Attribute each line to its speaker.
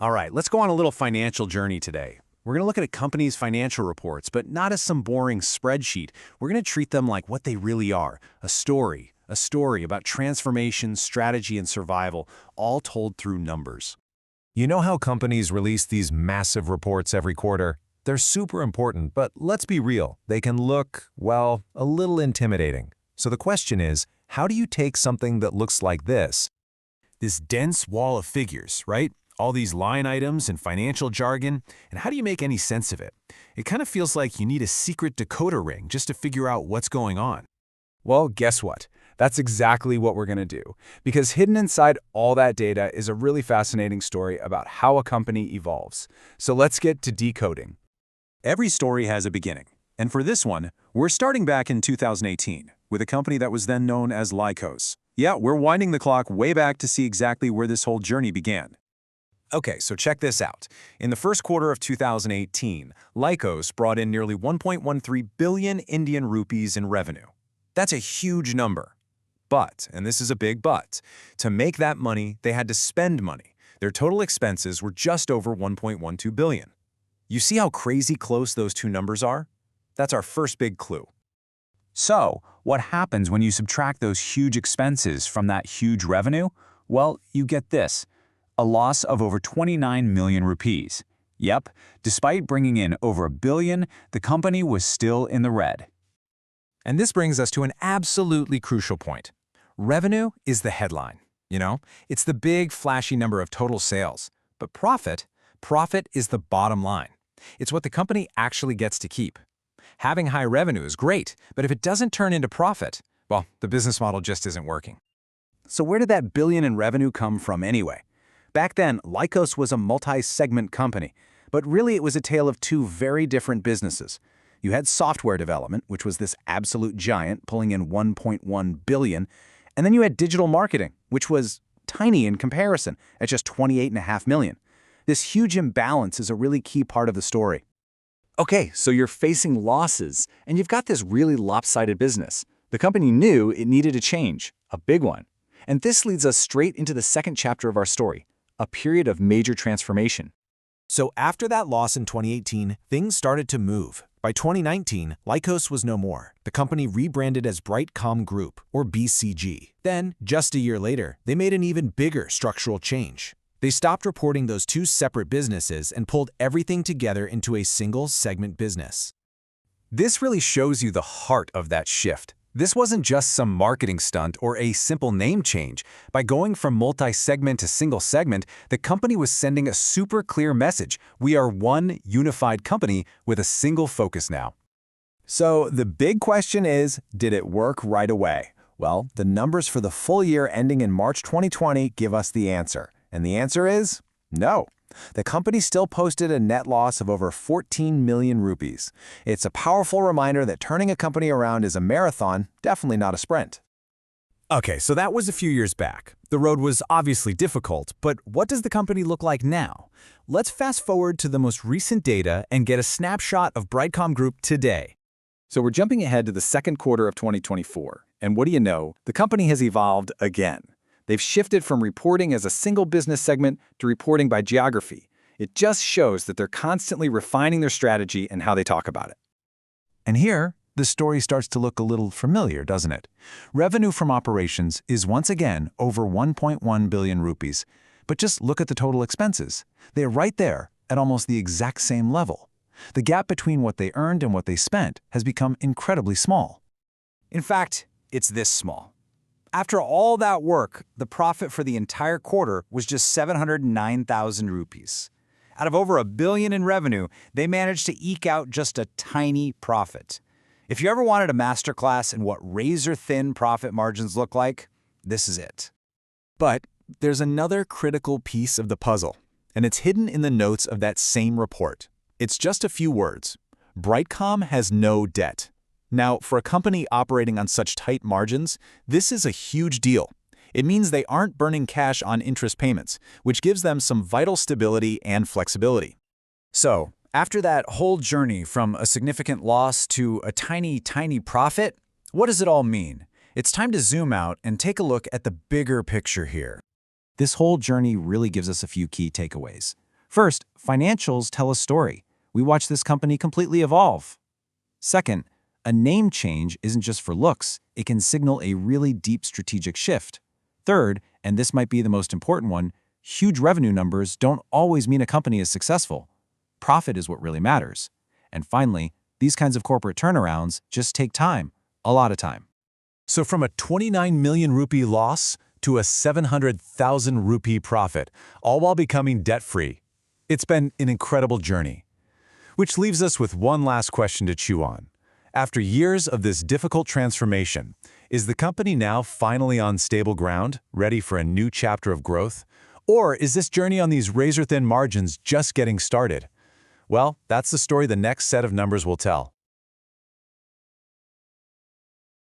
Speaker 1: All right, let's go on a little financial journey today. We're going to look at a company's financial reports, but not as some boring spreadsheet. We're going to treat them like what they really are, a story. A story about transformation, strategy, and survival, all told through numbers.
Speaker 2: You know how companies release these massive reports every quarter? They're super important, but let's be real, they can look, well, a little intimidating. So the question is, how do you take something that looks like this?
Speaker 1: This dense wall of figures, right? All these line items and financial jargon, and how do you make any sense of it? It kind of feels like you need a secret decoder ring just to figure out what's going on.
Speaker 3: Well, guess what? That's exactly what we're going to do, because hidden inside all that data is a really fascinating story about how a company evolves. So let's get to decoding.
Speaker 1: Every story has a beginning, and for this one, we're starting back in 2018 with a company that was then known as Lycos. Yeah, we're winding the clock way back to see exactly where this whole journey began.
Speaker 2: Okay, so check this out. In the first quarter of 2018, Lycos brought in nearly 1.13 billion Indian rupees in revenue. That's a huge number. But, and this is a big but, to make that money, they had to spend money. Their total expenses were just over 1.12 billion. You see how crazy close those two numbers are? That's our first big clue.
Speaker 3: So, what happens when you subtract those huge expenses from that huge revenue? Well, you get this, a loss of over 29 million rupees. Yep, despite bringing in over $1 billion, the company was still in the red.
Speaker 2: And this brings us to an absolutely crucial point. Revenue is the headline, It's the big, flashy number of total sales. But profit is the bottom line. It's what the company actually gets to keep. Having high revenue is great, but if it doesn't turn into profit, well, the business model just isn't working.
Speaker 1: So where did that billion in revenue come from anyway? Back then, Lycos was a multi-segment company, but really it was a tale of two very different businesses. You had software development, which was this absolute giant pulling in 1.1 billion, and then you had digital marketing, which was tiny in comparison at just 28.5 million. This huge imbalance is a really key part of the story.
Speaker 4: Okay, so you're facing losses, and you've got this really lopsided business. The company knew it needed a change, a big one. And this leads us straight into the second chapter of our story, a period of major transformation.
Speaker 2: So after that loss in 2018, things started to move. By 2019, Lycos was no more. The company rebranded as Brightcom Group, or BCG. Then, just a year later, they made an even bigger structural change. They stopped reporting those two separate businesses and pulled everything together into a single segment business. This really shows you the heart of that shift. This wasn't just some marketing stunt or a simple name change. By going from multi-segment to single segment, the company was sending a super clear message. We are one unified company with a single focus now.
Speaker 3: So the big question is, did it work right away? Well, the numbers for the full year ending in March 2020 give us the answer. And the answer is no. The company still posted a net loss of over 14 million rupees. It's a powerful reminder that turning a company around is a marathon, definitely not a sprint.
Speaker 2: Okay, so that was a few years back. The road was obviously difficult, but what does the company look like now? Let's fast forward to the most recent data and get a snapshot of Brightcom Group today.
Speaker 4: So we're jumping ahead to the second quarter of 2024. And what do you know? The company has evolved again. They've shifted from reporting as a single business segment to reporting by geography. It just shows that they're constantly refining their strategy and how they talk about it.
Speaker 3: And here, the story starts to look a little familiar, doesn't it? Revenue from operations is once again over 1.1 billion rupees. But just look at the total expenses. They're right there at almost the exact same level. The gap between what they earned and what they spent has become incredibly small.
Speaker 5: In fact, it's this small. After all that work, the profit for the entire quarter was just 709,000 rupees. Out of over $1 billion in revenue, they managed to eke out just a tiny profit. If you ever wanted a masterclass in what razor-thin profit margins look like, this is it.
Speaker 2: But there's another critical piece of the puzzle, and it's hidden in the notes of that same report. It's just a few words. Brightcom has no debt. Now, for a company operating on such tight margins, this is a huge deal. It means they aren't burning cash on interest payments, which gives them some vital stability and flexibility.
Speaker 5: So, after that whole journey from a significant loss to a tiny profit, what does it all mean? It's time to zoom out and take a look at the bigger picture here.
Speaker 1: This whole journey really gives us a few key takeaways.
Speaker 5: First, financials tell a story. We watch this company completely evolve. Second, a name change isn't just for looks, it can signal a really deep strategic shift. Third, and this might be the most important one, huge revenue numbers don't always mean a company is successful. Profit is what really matters. And finally, these kinds of corporate turnarounds just take time, a lot of time.
Speaker 1: So from a 29 million rupee loss to a 700,000 rupee profit, all while becoming debt-free. It's been an incredible journey. Which leaves us with one last question to chew on. After years of this difficult transformation, is the company now finally on stable ground, ready for a new chapter of growth? Or is this journey on these razor-thin margins just getting started? Well, that's the story the next set of numbers will tell.